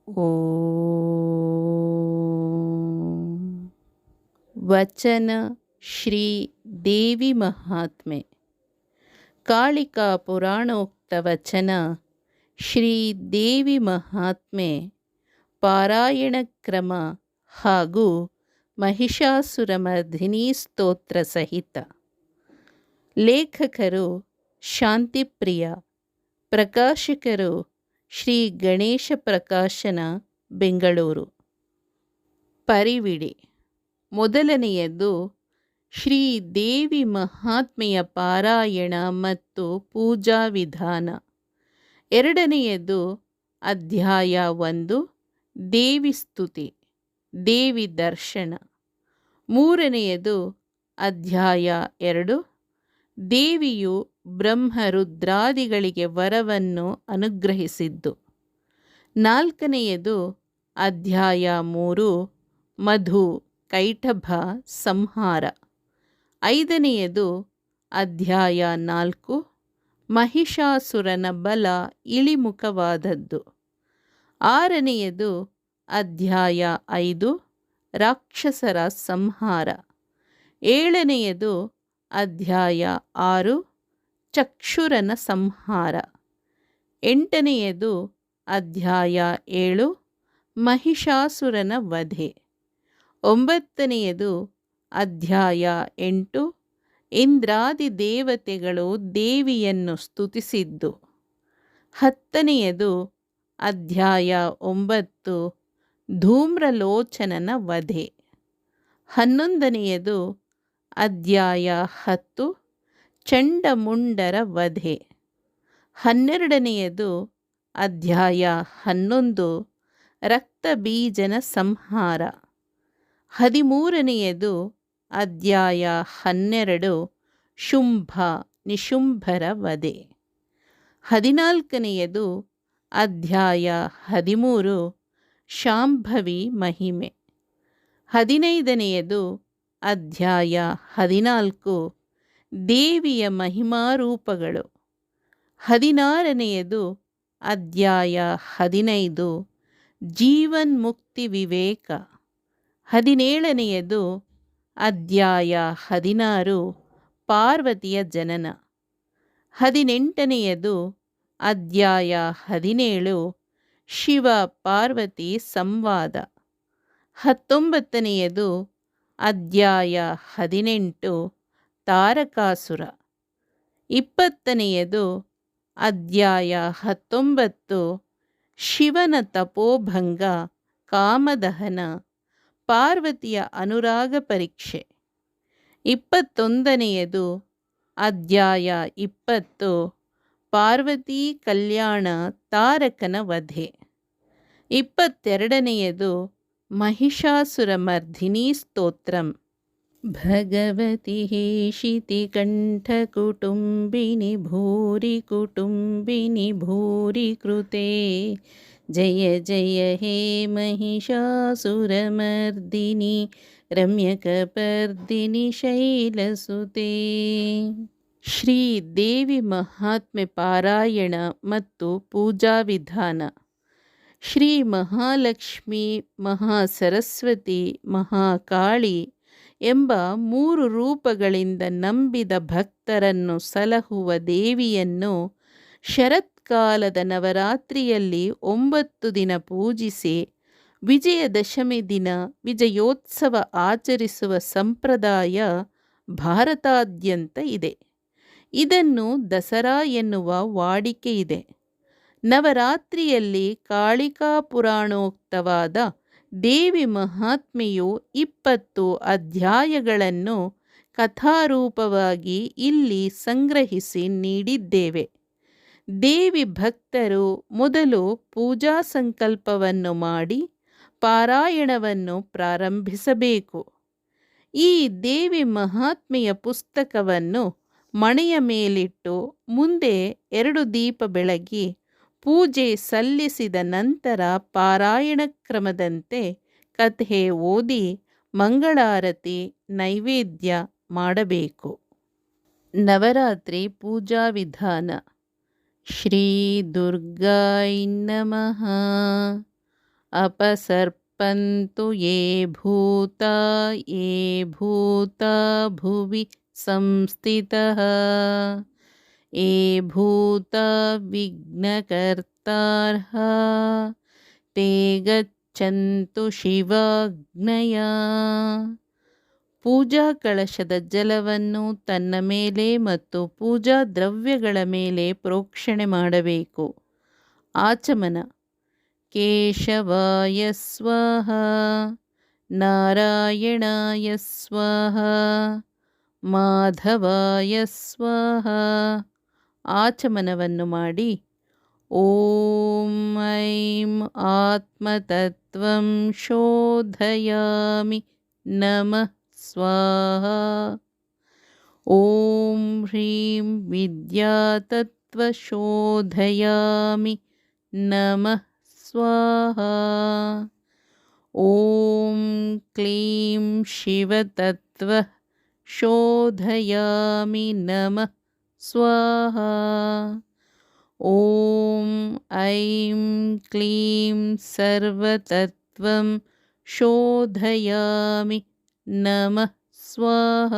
ಓಂ. ವಚನ ಶ್ರೀ ದೇವಿ ಮಹಾತ್ಮೆ. ಕಾಳಿಕಾ ಪುರಾಣೋಕ್ತ ವಚನ ಶ್ರೀ ದೇವಿ ಮಹಾತ್ಮೆ ಪಾರಾಯಣ ಕ್ರಮ ಹಾಗೂ ಮಹಿಷಾಸುರಮರ್ಧಿನಿ ಸ್ತೋತ್ರ ಸಹಿತ. ಲೇಖಕರು ಶಾಂತಿಪ್ರಿಯ. ಪ್ರಕಾಶಕರು ಶ್ರೀ ಗಣೇಶ ಪ್ರಕಾಶನ, ಬೆಂಗಳೂರು. ಪರಿವಿಡಿ. ಮೊದಲನೆಯದು ಶ್ರೀ ದೇವಿ ಮಹಾತ್ಮೆಯ ಪಾರಾಯಣ ಮತ್ತು ಪೂಜಾ ವಿಧಾನ. ಎರಡನೆಯದು ಅಧ್ಯಾಯ 1 ದೇವಿ ಸ್ತುತಿ, ದೇವಿ ದರ್ಶನ. ಮೂರನೆಯದು ಅಧ್ಯಾಯ 2 ದೇವಿಯು ಬ್ರಹ್ಮರುದ್ರಾದಿಗಳಿಗೆ ವರವನ್ನು ಅನುಗ್ರಹಿಸಿದ್ದು. ನಾಲ್ಕನೆಯದು ಅಧ್ಯಾಯ 3 ಮಧು ಕೈಟಭ ಸಂಹಾರ. ಐದನೆಯದು ಅಧ್ಯಾಯ 4 ಮಹಿಷಾಸುರನ ಬಲ ಇಳಿಮುಖವಾದದ್ದು. ಆರನೆಯದು ಅಧ್ಯಾಯ 5 ರಾಕ್ಷಸರ ಸಂಹಾರ. ಏಳನೆಯದು ಅಧ್ಯಾಯ 6 ಚಕ್ಷುರನ ಸಂಹಾರ. ಎಂಟನೆಯದು ಅಧ್ಯಾಯ 7 ಮಹಿಷಾಸುರನ ವಧೆ. ಒಂಬತ್ತನೆಯದು ಅಧ್ಯಾಯ 8 ಇಂದ್ರಾದಿ ದೇವತೆಗಳು ದೇವಿಯನ್ನು ಸ್ತುತಿಸಿದ್ದು. ಹತ್ತನೆಯದು ಅಧ್ಯಾಯ 9 ಧೂಮ್ರಲೋಚನನ ವಧೆ. 11ನೆಯದು ಅಧ್ಯಾಯ 10 ಚಂಡಮುಂಡರ ವಧೆ. 12ನೆಯದು ಅಧ್ಯಾಯ 11 ರಕ್ತಬೀಜನ ಸಂಹಾರ. 13ನೆಯದು ಅಧ್ಯಾಯ 12 ಶುಂಭ ನಿಶುಂಭರ ವಧೆ. 14ನೆಯದು ಅಧ್ಯಾಯ 13 ಶಾಂಭವಿ ಮಹಿಮೆ. 15ನೆಯದು ಅಧ್ಯಾಯ 14 ದೇವಿಯ ಮಹಿಮಾರೂಪಗಳು. 16ನೆಯದು ಅಧ್ಯಾಯ 15 ಜೀವನ್ಮುಕ್ತಿ ವಿವೇಕ. 17ನೆಯದು ಅಧ್ಯಾಯ 16 ಪಾರ್ವತಿಯ ಜನನ. 18ನೆಯದು ಅಧ್ಯಾಯ 17 ಶಿವ ಪಾರ್ವತಿ ಸಂವಾದ. 19ನೆಯದು ಅಧ್ಯಾಯ 18 ತಾರಕಾಸುರ. 20ನೆಯದು ಅಧ್ಯಾಯ 19 ಶಿವನ ತಪೋಭಂಗ ಕಾಮದಹನ ಪಾರ್ವತಿಯ ಅನುರಾಗ ಪರೀಕ್ಷೆ. 21ನೆಯದು ಅಧ್ಯಾಯ 20 ಪಾರ್ವತಿ ಕಲ್ಯಾಣ ತಾರಕನ ವಧೆ. 22ನೆಯದು ಮಹಿಷಾಸುರಮರ್ಧಿನಿ ಸ್ತೋತ್ರಂ. ಭಗವತಿ ಹೇಷಿತಿ ಕಂಠಕುಟುಂಬಿನಿ ಭೂರಿ ಕುಟುಂಬಿನಿ ಭೂರಿ ಕೃತೆ ಜಯ ಜಯ ಹೇ ಮಹಿಷಾಸುರಮರ್ದಿನಿ ರಮ್ಯಕಪರ್ದಿನಿ ಶೈಲಸುತೆ. ಶ್ರೀ ದೇವಿ ಮಹಾತ್ಮೆ ಪಾರಾಯಣ ಮತ್ತು ಪೂಜಾ ವಿಧಾನ. ಶ್ರೀ ಮಹಾಲಕ್ಷ್ಮಿ, ಮಹಾಸರಸ್ವತಿ, ಮಹಾಕಾಳಿ ಎಂಬ 3 ರೂಪಗಳಿಂದ ನಂಬಿದ ಭಕ್ತರನ್ನು ಸಲಹುವ ದೇವಿಯನ್ನು ಶರತ್ಕಾಲದ ನವರಾತ್ರಿಯಲ್ಲಿ 9 ದಿನ ಪೂಜಿಸಿ ವಿಜಯದಶಮಿ ದಿನ ವಿಜಯೋತ್ಸವ ಆಚರಿಸುವ ಸಂಪ್ರದಾಯ ಭಾರತಾದ್ಯಂತ ಇದೆ. ಇದನ್ನು ದಸರಾ ಎನ್ನುವ ವಾಡಿಕೆಯಿದೆ. ನವರಾತ್ರಿಯಲ್ಲಿ ಕಾಳಿಕಾ ಪುರಾಣೋಕ್ತವಾದ ದೇವಿ ಮಹಾತ್ಮೆಯು 20 ಅಧ್ಯಾಯಗಳನ್ನು ಕಥಾರೂಪವಾಗಿ ಇಲ್ಲಿ ಸಂಗ್ರಹಿಸಿ ನೀಡಿದ್ದೇವೆ. ದೇವಿ ಭಕ್ತರು ಮೊದಲು ಪೂಜಾ ಸಂಕಲ್ಪವನ್ನು ಮಾಡಿ ಪಾರಾಯಣವನ್ನು ಪ್ರಾರಂಭಿಸಬೇಕು. ಈ ದೇವಿ ಮಹಾತ್ಮೆಯ ಪುಸ್ತಕವನ್ನು ಮಣೆಯ ಮೇಲಿಟ್ಟು ಮುಂದೆ 2 ದೀಪ ಬೆಳಗಿ ಪೂಜೆ ಸಲ್ಲಿಸಿದ ನಂತರ ಪಾರಾಯಣ ಕ್ರಮದಂತೆ ಕಥೆ ಓದಿ ಮಂಗಳಾರತಿ ನೈವೇದ್ಯ ಮಾಡಬೇಕು. ನವರಾತ್ರಿ ಪೂಜಾ ವಿಧಾನ. ಶ್ರೀ ದುರ್ಗಾಯ ನಮಃ. अपसर्पन्तु ये भूता भुवि संस्थितः ये भूता विघ्नकर्तारः ते गच्छन्तु ಶಿವಾಜ್ಞಯ. ಪೂಜಾ ಕಳಶದ ಜಲವನ್ನು ತನ್ನ ಮೇಲೆ ಮತ್ತು ಪೂಜಾ ದ್ರವ್ಯಗಳ ಮೇಲೆ ಪ್ರೋಕ್ಷಣೆ ಮಾಡಬೇಕು. ಆಚಮನ. ಕೇಶವಾಯ ಸ್ವಾಹ, ನಾರಾಯಣಾಯ ಸ್ವಾಹ, ಮಾಧವಾಯ ಸ್ವಾಹ. ಆಚಮನವನ್ನು ಮಾಡಿ ಓಂ ಐಂ ಆತ್ಮತತ್ವಂ ಶೋಧಯಾಮಿ ನಮಃ ಸ್ವಾಹ. ಓಂ ಹ್ರೀಂ ವಿದ್ಯಾತತ್ವ ಶೋಧಯಾಮಿ ನಮಃ ಸ್ವಾಹ. ಓಂ ಕ್ಲೀಂ ಶಿವತತ್ವ ಶೋಧಯಾಮಿ ನಮಃ ಸ್ವಾಹ. ಓಂ ಐಂ ಕ್ಲೀಂ ಸರ್ವತತ್ವಂ ಶೋಧಯಾಮಿ ನಮಃ ಸ್ವಾಹ.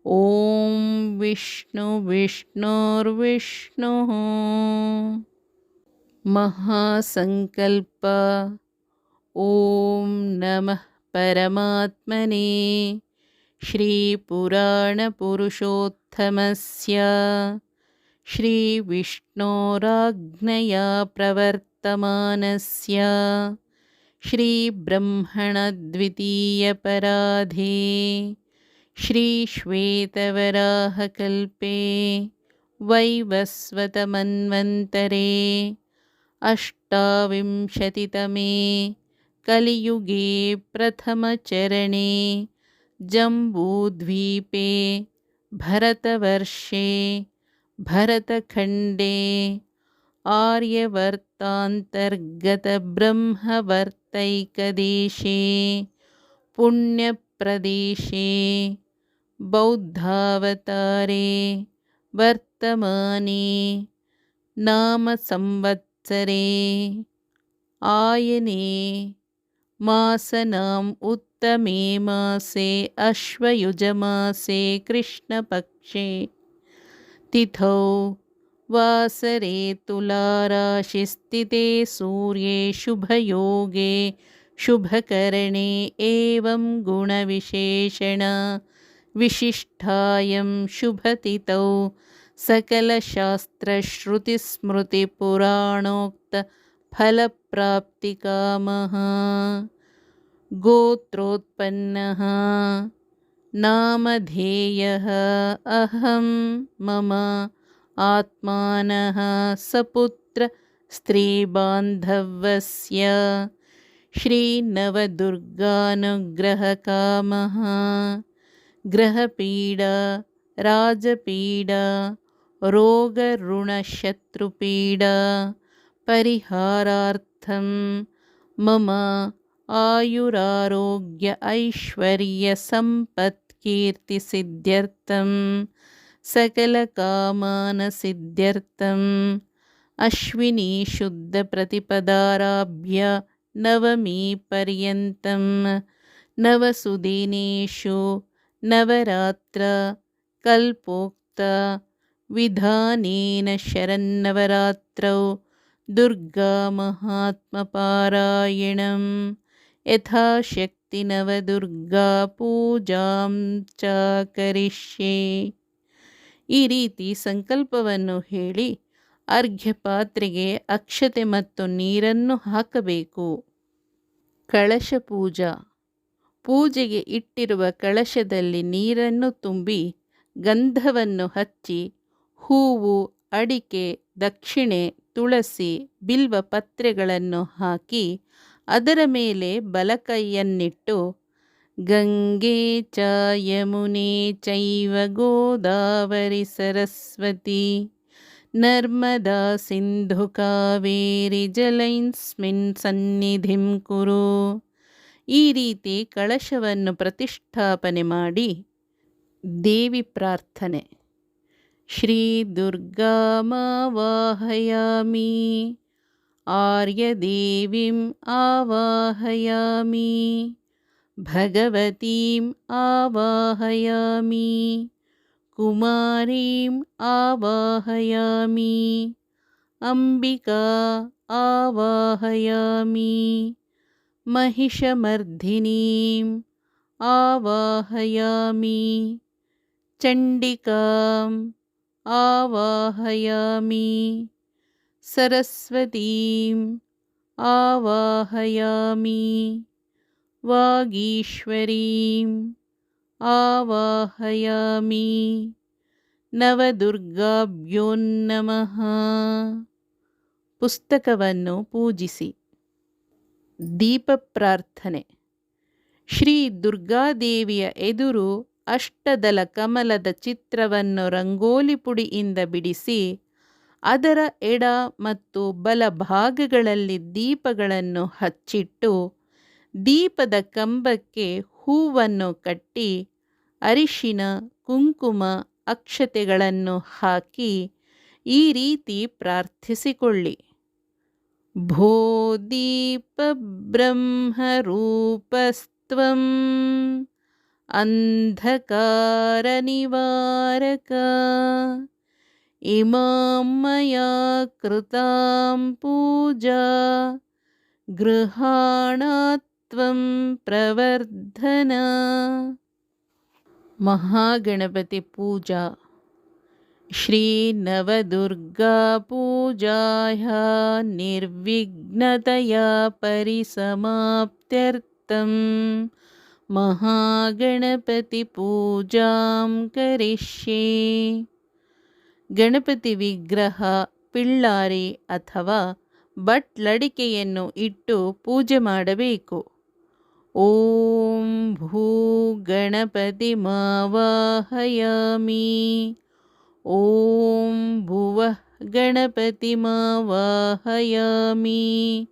ಓಂ ವಿಷ್ಣು ವಿಷ್ಣುರ್ವಿಷ್ಣುಃ. ಮಹಾಸಂಕಲ್ಪ. ಓಂ ನಮಃ ಪರಮಾತ್ಮನೇ ಶ್ರೀಪುರಾಣಪುರುಷೋತ್ತಮಸ್ಯ ಶ್ರೀವಿಷ್ಣೋರಾಜ್ಞಯಾ ಪ್ರವರ್ತಮಾನಸ್ಯ ಶ್ರೀಬ್ರಹ್ಮಣದ್ವಿತೀಯಪರಾಧೇ ಶ್ರೀಶ್ವೇತವರಾಹಕಲ್ಪೇ ವೈವಸ್ವತಮನ್ವಂತರೆ ಅಷ್ಟಾವಿಂಶತಿತಮೇ ಕಲಿಯುಗೆ ಪ್ರಥಮಚರಣೆ ಜಂಬೂದ್ವೀಪೆ ಭರತವರ್ಷೆ ಭರತಖಂಡೇ ಆರ್ಯವರ್ತಾಂತರ್ಗತಬ್ರಹ್ಮವರ್ತೈಕದೇಶೇ ಪುಣ್ಯಪ್ರದೇಶೇ ಬೌದ್ಧಾವತಾರೆ ವರ್ತಮಾನೆ ನಾಮ ಸಂವತ್ಸರೆ ಆಯನೆ ಮಾಸನಾಂ ಉತ್ತಮೇ ಮಾಸೆ ಅಶ್ವಯುಜಮಾಸೆ ಕೃಷ್ಣಪಕ್ಷೆ ತಿಥೌ ವಾಸರೆ ತುಲಾರಾಶಿಸ್ಥಿತೆ ಸೂರ್ಯೇ ಶುಭಯೋಗೆ ಶುಭಕರಣೆ ಏವಂ ಗುಣವಿಶೇಷಣ ವಿಶಿಷ್ಟಾಯಂ ಶುಭತಿಥೌ ಸಕಲಶಾಸ್ತ್ರಶ್ರುತಿಸ್ಮೃತಿಪುರಾಣೋಕ್ತ ಫಲಪ್ರಾಪ್ತಿಕಾಮಃ ಗೋತ್ರೋತ್ಪನ್ನಃ ನಾಮಧೇಯಃ ಅಹಂ ಮಮ ಆತ್ಮಾನಃ ಸಪುತ್ರ ಸ್ತ್ರೀಬಾಂಧವಸ್ಯ ಶ್ರೀನವದುರ್ಗಾನುಗ್ರಹಕಾಮಃ ಗ್ರಹಪೀಡಾ ರಾಜಪೀಡಾ ರೋಗಋಣಶತ್ರುಪೀಡಾ ಪರಿಹಾರಾರ್ಥಂ ಮಮ ಆಯುರಾರೋಗ್ಯ ಐಶ್ವರ್ಯ ಸಂಪತ್ ಕೀರ್ತಿ ಸಿದ್ಧ್ಯರ್ಥಂ ಸಕಲಕಾಮಾನ ಸಿದ್ಧ್ಯರ್ಥಂ ಅಶ್ವಿನಿ ಶುದ್ಧ ಪ್ರತಿಪದಾರಾಭ್ಯ ನವಮಿ ಪರ್ಯಂತಂ ನವಸುದಿನೇಷು ನವರಾತ್ರ ಕಲ್ಪೋಕ್ತ ವಿಧಾನೇನ ಶರನ್ನವರಾತ್ರೌ ದುರ್ಗಾ ಮಹಾತ್ಮಪಾರಾಯಣಂ ಯಥಾಶಕ್ತಿ ನವದುರ್ಗಾ ಪೂಜಾಂ ಚ ಕರಿಷ್ಯೆ. ಈ ರೀತಿ ಸಂಕಲ್ಪವನ್ನು ಹೇಳಿ ಅರ್ಘ್ಯ ಪಾತ್ರೆಗೆ ಅಕ್ಷತೆ ಮತ್ತು ನೀರನ್ನು ಹಾಕಬೇಕು. ಕಳಶ ಪೂಜಾ. ಪೂಜೆಗೆ ಇಟ್ಟಿರುವ ಕಳಶದಲ್ಲಿ ನೀರನ್ನು ತುಂಬಿ ಗಂಧವನ್ನು ಹಚ್ಚಿ ಹೂವು, ಅಡಿಕೆ, ದಕ್ಷಿಣೆ, ತುಳಸಿ, ಬಿಲ್ವ ಪತ್ರೆಗಳನ್ನು ಹಾಕಿ ಅದರ ಮೇಲೆ ಬಲಕೈಯನ್ನಿಟ್ಟು ಗಂಗೆ ಚ ಯಮುನೆ ಚೈವ ಗೋದಾವರಿ ಸರಸ್ವತಿ ನರ್ಮದಾ ಸಿಂಧು ಕಾವೇರಿ ಜಲೈಸ್ಮಿನ್ ಸನ್ನಿಧಿಂ ಕುರು. ಈ ರೀತಿ ಕಳಶವನ್ನು ಪ್ರತಿಷ್ಠಾಪನೆ ಮಾಡಿ ದೇವಿ ಪ್ರಾರ್ಥನೆ. ಶ್ರೀ ದುರ್ಗಾಮಾವಾಹಯಾಮಿ आर्यदेवीम् आवाहयामि, भगवतीम् आवाहयामि, कुमारीम् आवाहयामि, अम्बिका आवाहयामि, महिषमर्धिनीम् आवाहयामि, चण्डिकाम् आवाहयामि, सरस्वतीम् आवाहयामि, वागीश्वरीम् आवाहयामि, ನವದುರ್ಗಾಭ್ಯೋ ನಮಃ. ಪುಸ್ತಕವನ್ನು ಪೂಜಿಸಿ. ದೀಪ ಪ್ರಾರ್ಥನೆ. ಶ್ರೀ ದುರ್ಗಾದೇವಿಯ ಎದುರು ಅಷ್ಟದಳ ಕಮಲದ ಚಿತ್ರವನ್ನು ರಂಗೋಲಿ ಪುಡಿಯಿಂದ ಬಿಡಿಸಿ ಅದರ ಎಡ ಮತ್ತು ಬಲ ಭಾಗಗಳಲ್ಲಿ ದೀಪಗಳನ್ನು ಹಚ್ಚಿಟ್ಟು ದೀಪದ ಕಂಬಕ್ಕೆ ಹೂವನ್ನು ಕಟ್ಟಿ ಅರಿಶಿನ, ಕುಂಕುಮ, ಅಕ್ಷತೆಗಳನ್ನು ಹಾಕಿ ಈ ರೀತಿ ಪ್ರಾರ್ಥಿಸಿಕೊಳ್ಳಿ. ಭೋ ದೀಪ ಬ್ರಹ್ಮರೂಪಸ್ತ್ವಂ ಅಂಧಕಾರ ನಿವಾರಕ, ಇಮಾಂ ಮಯಾ ಕೃತಾಂ ಪೂಜಾ ಗೃಹಾಣಾತ್ವಂ ಪ್ರವರ್ಧನ. ಮಹಾಗಣಪತಿ ಪೂಜಾ. ಶ್ರೀ ನವದುರ್ಗಾ ಪೂಜಾಯಾಃ ನಿರ್ವಿಘ್ನತಯಾ ಪರಿಸಮಾಪ್ತ್ಯರ್ಥಂ ಮಹಾಗಣಪತಿ ಪೂಜಾಂ ಕರಿಷ್ಯೆ. ಗಣಪತಿ ವಿಗ್ರಹ, ಪಿಳ್ಳಾರಿ ಅಥವಾ ಬಟ್ಲಡಿಕೆಯನ್ನು ಇಟ್ಟು ಪೂಜೆ ಮಾಡಬೇಕು. ಓಂ ಭೂ ಗಣಪತಿಮಾವಾಹಯಾಮಿ, ಓಂ ಭುವಃ ಗಣಪತಿಮಾವಾಹಯಾಮಿ,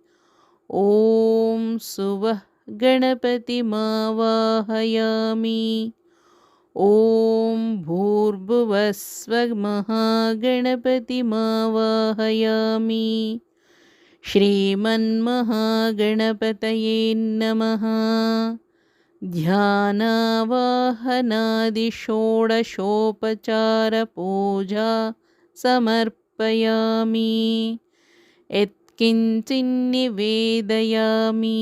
ಓಂ ಸುವಃ ಗಣಪತಿಮಾವಾಹಯಾಮಿ, ಓಂ ಭೂರ್ಭುವಸ್ವಃ ಮಹಾಗಣಪತಿಮಾವಾಹಯಾಮಿ. ಶ್ರೀಮನ್ಮಹಾಗಣಪತಯೇ ನಮಃ. ಧ್ಯಾನಾವಾಹನಾದಿ ಷೋಡಶೋಪಚಾರ ಪೂಜಾ ಸಮರ್ಪಯಾಮಿ. ಯತ್ಕಿಂಚಿನ್ನಿವೇದಯಾಮಿ.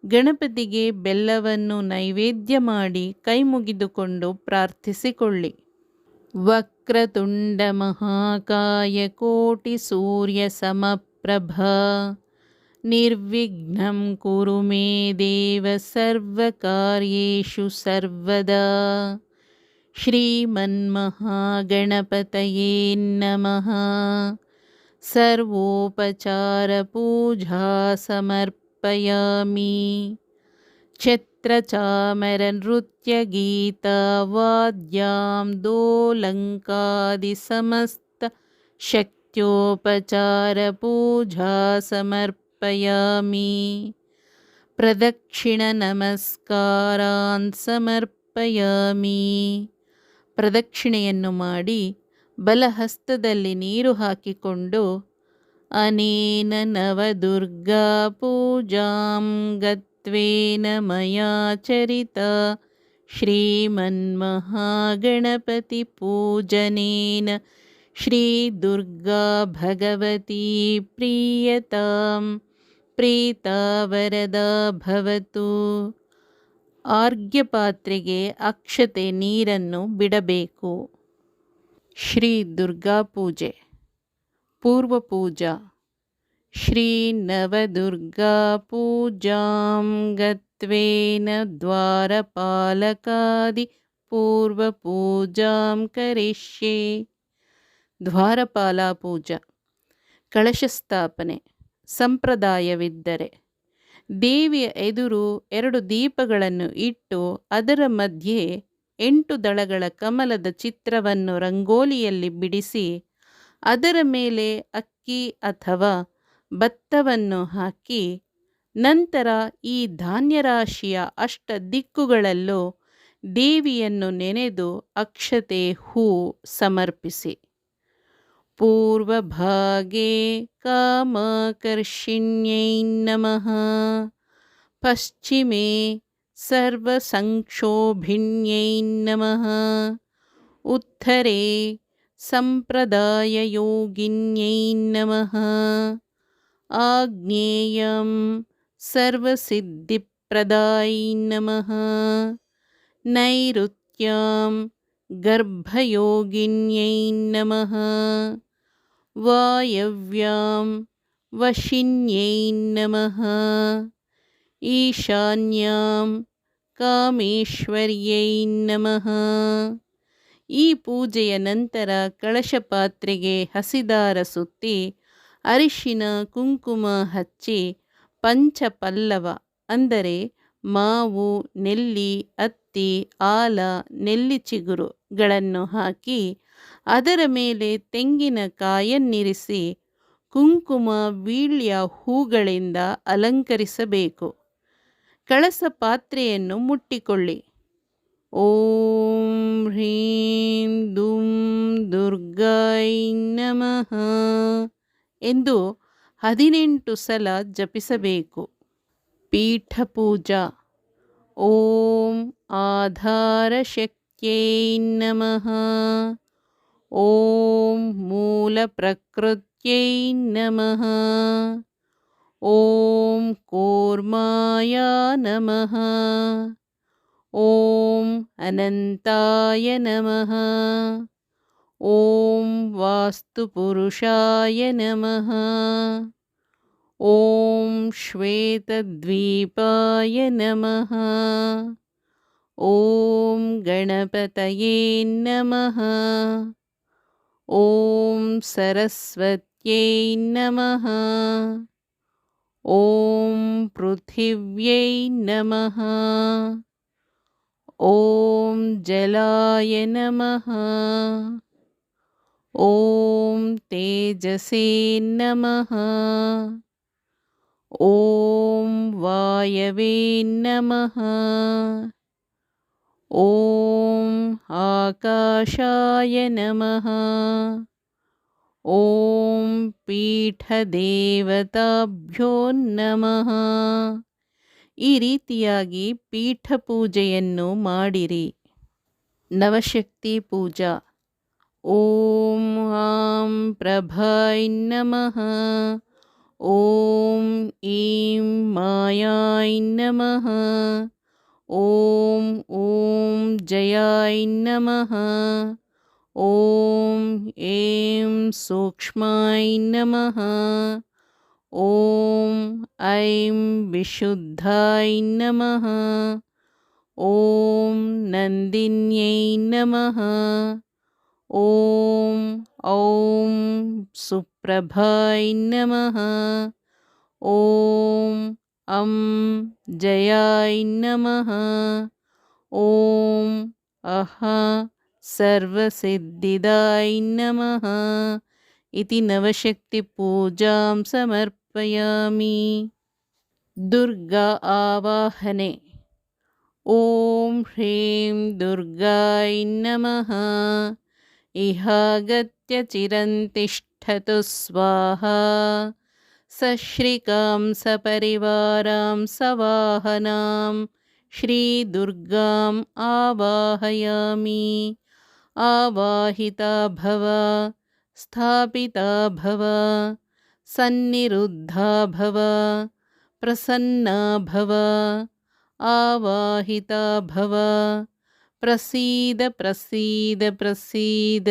ಗಣಪತಿಗೆ ಬೆಲ್ಲವನ್ನು ನೈವೇದ್ಯ ಮಾಡಿ ಕೈ ಮುಗಿದುಕೊಂಡು ಪ್ರಾರ್ಥಿಸಿಕೊಳ್ಳಿ. ವಕ್ರತುಂಡ ಮಹಾಕಾಯ ಕೋಟಿ ಸೂರ್ಯ ಸಮಪ್ರಭಾ ನಿರ್ವಿಘ್ನಂ ಕುರು ಮೇ ದೇವ ಸರ್ವಕಾರ್ಯೇಷು ಸರ್ವದಾ. ಶ್ರೀಮನ್ಮಹಾಗಣಪತಯೇ ನಮಃ. ಸರ್ವೋಪಚಾರ ಪೂಜಾ ಸಮರ್ಪಯಾಮಿ. ಛತ್ರಚಾಮರ ನೃತ್ಯ ಗೀತ ವಾದ್ಯಾಂ ದೋಲಂಕಾದಿ ಸಮಸ್ತ ಶಕ್ತ್ಯೋಪಚಾರ ಪೂಜಾ ಸಮರ್ಪಯಾಮಿ. ಪ್ರದಕ್ಷಿಣ ನಮಸ್ಕಾರಾನ್ ಸಮರ್ಪಯಾಮಿ. ಪ್ರದಕ್ಷಿಣೆಯನ್ನು ಮಾಡಿ ಬಲಹಸ್ತದಲ್ಲಿ ನೀರು ಹಾಕಿಕೊಂಡು ಅನೇನ ನವದುರ್ಗಾ ಪೂಜಾಂ ಗತ್ವೇನ ಮಯಾ ಚರಿತ ಶ್ರೀಮನ್ಮಹಾಗಣಪತಿ ಪೂಜನೇನ ಶ್ರೀ ದುರ್ಗಾ ಭಗವತಿ ಪ್ರೀಯತಾಂ ಪ್ರೀತಾ ವರದಾ ಭವತು. ಆರ್ಘ್ಯಪಾತ್ರೆಗೆ ಅಕ್ಷತೆ ನೀರನ್ನು ಬಿಡಬೇಕು. ಶ್ರೀ ದುರ್ಗಾ ಪೂಜೆ. ಪೂರ್ವ ಪೂಜಾ. ಶ್ರೀ ನವದುರ್ಗಾ ಪೂಜಾಂ ಗತ್ವೇನ ದ್ವಾರಪಾಲಕಾದಿ ಪೂರ್ವ ಪೂಜಾಂ ಕರಿಷ್ಯೆ. ದ್ವಾರಪಾಲ ಪೂಜಾ. ಕಳಶ ಸ್ಥಾಪನೆ ಸಂಪ್ರದಾಯವಿದ್ದರೆ ದೇವಿಯ ಎದುರು 2 ದೀಪಗಳನ್ನು ಇಟ್ಟು ಅದರ ಮಧ್ಯೆ 8 ದಳಗಳ ಕಮಲದ ಚಿತ್ರವನ್ನು ರಂಗೋಲಿಯಲ್ಲಿ ಬಿಡಿಸಿ ಅದರ ಮೇಲೆ ಅಕ್ಕಿ ಅಥವಾ ಭತ್ತವನ್ನು ಹಾಕಿ ನಂತರ ಈ ಧಾನ್ಯರಾಶಿಯ ಅಷ್ಟ ದಿಕ್ಕುಗಳಲ್ಲೂ ದೇವಿಯನ್ನು ನೆನೆದು ಅಕ್ಷತೆ ಹೂ ಸಮರ್ಪಿಸಿ. पूर्वभागे कामाकर्षिण्यै नमः। पश्चिमे सर्वसंक्षोभिण्यै नमः। उत्तरे सम्प्रदाययोगिन्यै नमः। आग्नेयं सर्वसिद्धिप्रदायै नमः। नैऋत्यां गर्भयोगिन्यै नमः। वायव्यां वशिन्यै नमः। ಈಶಾನ್ಯಾಂ ಕಾಮೇಶ್ವರ್ಯೈ ನಮಃ. ಈ ಪೂಜೆಯ ನಂತರ ಕಳಶ ಪಾತ್ರೆಗೆ ಹಸಿದಾರ ಸುತ್ತಿ ಅರಿಶಿನ ಕುಂಕುಮ ಹಚ್ಚಿ ಪಂಚಪಲ್ಲವ ಅಂದರೆ ಮಾವು, ನೆಲ್ಲಿ, ಅತ್ತಿ, ಆಲ, ನೆಲ್ಲಿ ಚಿಗುರುಗಳನ್ನು ಹಾಕಿ ಅದರ ಮೇಲೆ ತೆಂಗಿನಕಾಯನ್ನಿರಿಸಿ ಕುಂಕುಮ ವೀಳ್ಯ ಹೂಗಳಿಂದ ಅಲಂಕರಿಸಬೇಕು. ಕಳಸ ಪಾತ್ರೆಯನ್ನು ಮುಟ್ಟಿಕೊಳ್ಳಿ. ಓಂ ಹ್ರೀಂ ದುಂ ದುರ್ಗಾಯ ನಮಃ ಎಂದು 18 ಸಲ ಜಪಿಸಬೇಕು. ಪೀಠ ಪೂಜಾ. ಓಂ ಆಧಾರಶಕ್ತ್ಯೈ ನಮಃ. ಓಂ ಮೂಲ ಪ್ರಕೃತ್ಯೈ ನಮಃ. ಓಂ ಕೂರ್ಮಾಯ ನಮಃ. ಓಂ ಅನಂತಾಯ ನಮಃ. ಓಂ ವಾಸ್ತುಪುರುಷಾಯ ನಮಃ. ಓಂ ಶ್ವೇತದ್ವೀಪಾಯ ನಮಃ. ಓಂ ಗಣಪತಯೇ ನಮಃ. ಓಂ ಸರಸ್ವತ್ಯೈ ನಮಃ. ಓಂ ಪೃಥಿವ್ಯೈ ನಮಃ. ಓಂ ಜಲಾಯ ನಮಃ. ಓಂ ತೇಜಸೇ ನಮಃ. ಓಂ ವಾಯವೇ ನಮಃ. ಓಂ ಆಕಾಶಾಯ ನಮಃ. ಓಂ ಪೀಠದೇವತಾಭ್ಯೋ ನಮಃ. ಈ ರೀತಿಯಾಗಿ ಪೀಠ ಪೂಜೆಯನ್ನು ಮಾಡಿರಿ. ನವಶಕ್ತಿ ಪೂಜಾ. ಓಂ ಆಂ ಪ್ರಭಾಯ ನಮಃ. ಓಂ ಈಂ ಮಾಯಾಯ ನಮಃ. ಓಂ ಓಂ ಜಯಾಯ ನಮಃ. ಓಂ ಏಂ ಸೂಕ್ಷ್ಮಾಯ ನಮಃ. ಓಂ ಐಂ ವಿಶುದ್ಧಾಯ ನಮಃ. ಓಂ ನಂದಿನ್ಯೈ ನಮಃ. ಓಂ ಔಂ ಸುಪ್ರಭಾಯ ನಮಃ. ಓಂ ಅಂ ಜಯಾಯ ನಮಃ. ಓಂ ಅಹ ಸರ್ವಸಿದ್ಧಿದಾಯ ನಮಃ ಇತಿ ನವಶಕ್ತಿ ಪೂಜಾಂ ಸಮರ್ಪಯಾಮಿ. ದುರ್ಗಾ ಆವಾಹನೆ. ಓಂ ಹ್ರೀಂ ದುರ್ಗಾಯ ನಮಃ. ಇಹಾಗತ್ಯ ಚಿರಂತಿಷ್ಠತು ಸ್ವಾಹಾ. ಸಶ್ರಿಕಾಂ ಸಪರಿವಾರಾಂ ಸವಾಹನಾಂ ಶ್ರೀ ದುರ್ಗಾಂ ಆವಾಹಯಾಮಿ. ಆವಾಹಿತಾ ಭವ, ಸ್ಥಾಪಿತಾ ಭವ, ಸನ್ನಿರುದ್ಧಾ ಭವ, ಪ್ರಸನ್ನಾ ಭವ. ಆವಾಹಿತಾ ಭವ, ಪ್ರಸೀದ ಪ್ರಸೀದ ಪ್ರಸೀದ.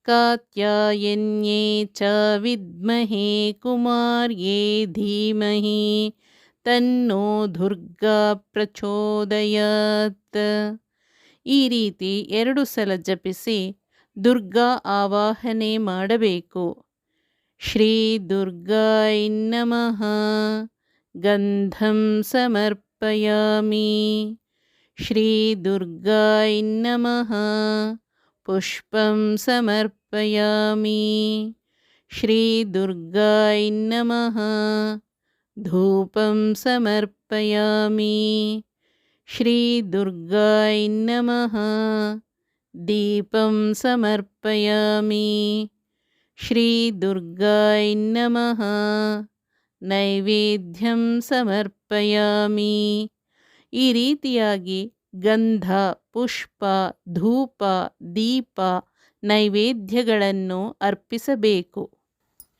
ಕಾತ್ಯಾಯನ್ಯೇ ಚ ವಿದ್ಮಹೇ ಕುಮಾರ್ಯೇ ಧೀಮಹಿ ತನ್ನೋ ದುರ್ಗಾ ಪ್ರಚೋದಯಾತ್. ಈ ರೀತಿ 2 ಸಲ ಜಪಿಸಿ ದುರ್ಗಾ ಆವಾಹನೆ ಮಾಡಬೇಕು. ಶ್ರೀ ದುರ್ಗಾಯ ನಮಃ. ಗಂಧಂ ಸಮರ್ಪಯಾಮಿ. ಶ್ರೀ ದುರ್ಗಾಯ ನಮಃ. ಪುಷ್ಪಂ ಸಮರ್ಪಯಾಮಿ. ಶ್ರೀ ದುರ್ಗಾಯ ನಮಃ. ಧೂಪಂ ಸಮರ್ಪಯಾಮಿ. ಶ್ರೀ ದುರ್ಗಾಯ ನಮಃ. ದೀಪಂ ಸಮರ್ಪಯಾಮಿ. श्रीदुर्गाय नमः। ನೈವೇದ್ಯಂ ಸಮರ್ಪಯಾಮಿ. ಈ ರೀತಿಯಾಗಿ ಗಂಧ, ಪುಷ್ಪ, ಧೂಪ, ದೀಪ, ನೈವೇದ್ಯಗಳನ್ನು ಅರ್ಪಿಸಬೇಕು.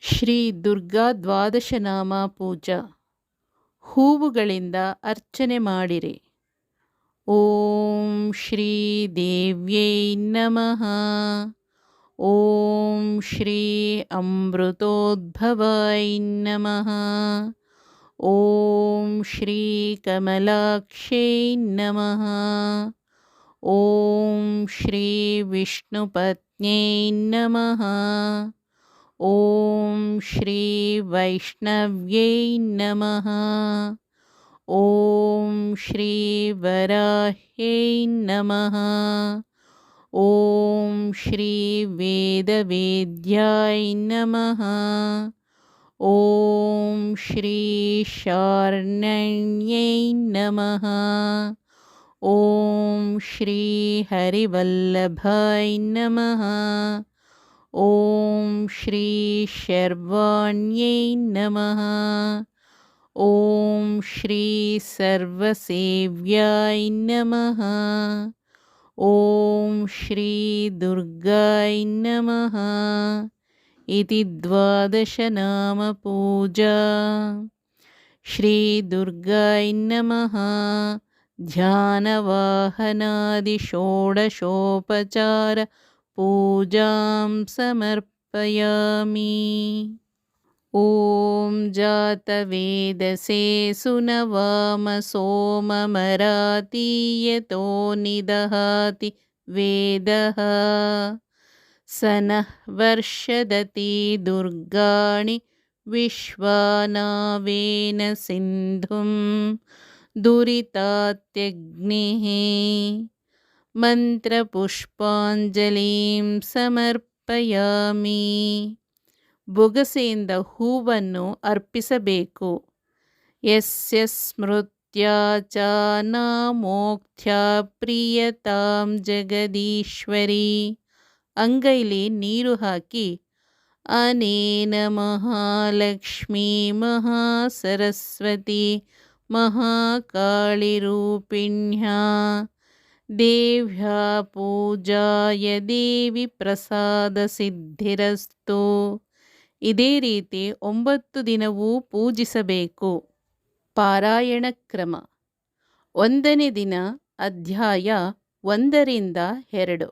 ಶ್ರೀ ದುರ್ಗಾ ದ್ವಾದಶನಾಮ ಪೂಜಾ. ಹೂವುಗಳಿಂದ ಅರ್ಚನೆ ಮಾಡಿರಿ. ಓಂ ಶ್ರೀ ದೇವ್ಯೈ ನಮಃ. ಓಂ ಶ್ರೀ ಅಮೃತೋದ್ಭವಾಯ ನಮಃ. ಓಂ ಶ್ರೀ ಕಮಲಾಕ್ಷೈ ನಮಃ. ಓಂ ಶ್ರೀ ವಿಷ್ಣುಪತ್ನ್ಯೈ ನಮಃ. ಓಂ ಶ್ರೀ ವೈಷ್ಣವ್ಯೈ ನಮಃ. ಓಂ ಶ್ರೀ ವರಾಹ್ಯೈ ನಮಃ. ಓಂ ಶ್ರೀ ವೇದವೇದ್ಯಾಯ ನಮಃ. ಓಂ ಶ್ರೀ ಶಾರ್ಣ್ಯೈ ನಮಃ. ಓಂ ಶ್ರೀ ಹರಿವಲ್ಲಭಾಯ ನಮಃ. ಓಂ ಶ್ರೀ ಶರ್ವಾಣ್ಯೈ ನಮಃ. ಓಂ ಶ್ರೀ ಸರ್ವಸೇವ್ಯಾಯ ನಮಃ. ಓಂ ಶ್ರೀ ದುರ್ಗಾಯ ನಮಃ. ಇತಿ ದ್ವಾದಶನಾಮ ಪೂಜಾ. ಶ್ರೀ ದುರ್ಗಾಯ ನಮಃ. ಧ್ಯಾನವಾಹನಾದಿ ಷೋಡಶೋಪಚಾರ ಪೂಜಾಂ ಸಮರ್ಪಯಾಮಿ. ಓಂ ಜಾತವೇದಸೇ ಸುನವಾಮ ಸೋಮಮರಾತೀಯತೋ ನಿದಹಾತಿ ವೇದಃ. ಸನಃ ವರ್ಷದತಿ ದುರ್ಗಾಣಿ ವಿಶ್ವಾನಾವೇನ ಸಿಂಧುಂ ದುರಿತಾತ್ಯಗ್ನಿಃ. ಮಂತ್ರಪುಷ್ಪಾಂಜಲಿಂ ಸಮರ್ಪಯಾಮಿ. ಬೊಗಸೆಯಿಂದ ಹೂವನ್ನು ಅರ್ಪಿಸಬೇಕು. ಯಸ್ಯ ಸ್ಮೃತ್ಯಾ ಚ ನ ಮೋಕ್ಷ್ಯಾ ಪ್ರಿಯತಾಂ ಜಗದೀಶ್ವರಿ. ಅಂಗೈಲಿ ನೀರು ಹಾಕಿ ಅನೇನ ಮಹಾಲಕ್ಷ್ಮೀ ಮಹಾಸರಸ್ವತಿ ಮಹಾಕಾಳಿರೂಪಿಣ್ಯಾ ದೇವ್ಯಾ ಪೂಜಾಯ ದೇವಿ ಪ್ರಸಾದ ಸಿದ್ಧಿರಸ್ತು. ಇದೇ ರೀತಿ 9 ದಿನವೂ ಪೂಜಿಸಬೇಕು. ಪಾರಾಯಣ ಕ್ರಮ. 1ನೇ ದಿನ ಅಧ್ಯಾಯ 1ರಿಂದ 2.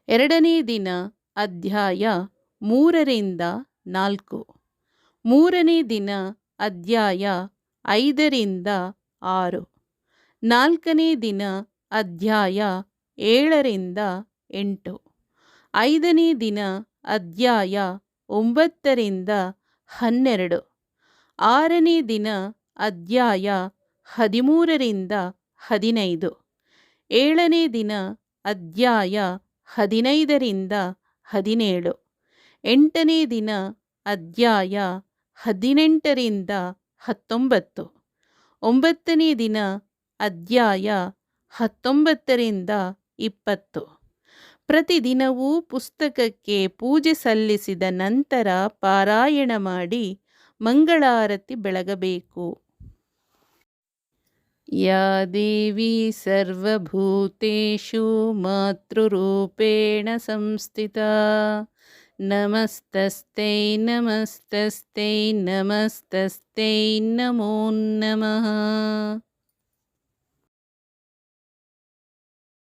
2ನೇ ದಿನ ಅಧ್ಯಾಯ 3ರಿಂದ 4. 3ನೇ ದಿನ ಅಧ್ಯಾಯ 5ರಿಂದ 6. 4ನೇ ದಿನ ಅಧ್ಯಾಯ 7ರಿಂದ 8. 5ನೇ ದಿನ ಅಧ್ಯಾಯ 9ರಿಂದ 12. 6ನೇ ದಿನ ಅಧ್ಯಾಯ 13ರಿಂದ 15. 7ನೇ ದಿನ ಅಧ್ಯಾಯ 15ರಿಂದ 17. 8ನೇ ದಿನ ಅಧ್ಯಾಯ 18ರಿಂದ 19. 9ನೇ ದಿನ ಅಧ್ಯಾಯ 19ರಿಂದ 20. ಪ್ರತಿದಿನವೂ ಪುಸ್ತಕಕ್ಕೆ ಪೂಜೆ ಸಲ್ಲಿಸಿದ ನಂತರ ಪಾರಾಯಣ ಮಾಡಿ ಮಂಗಳಾರತಿ ಬೆಳಗಬೇಕು. ಯಾ ದೇವಿ ಸರ್ವಭೂತೇಷು ಮಾತೃರೂಪೇಣ ಸಂಸ್ಥಿತಾ ನಮಸ್ತಸ್ತೈ ನಮಸ್ತಸ್ತೈ ನಮಸ್ತಸ್ತೈ ನಮೋ ನಮಃ.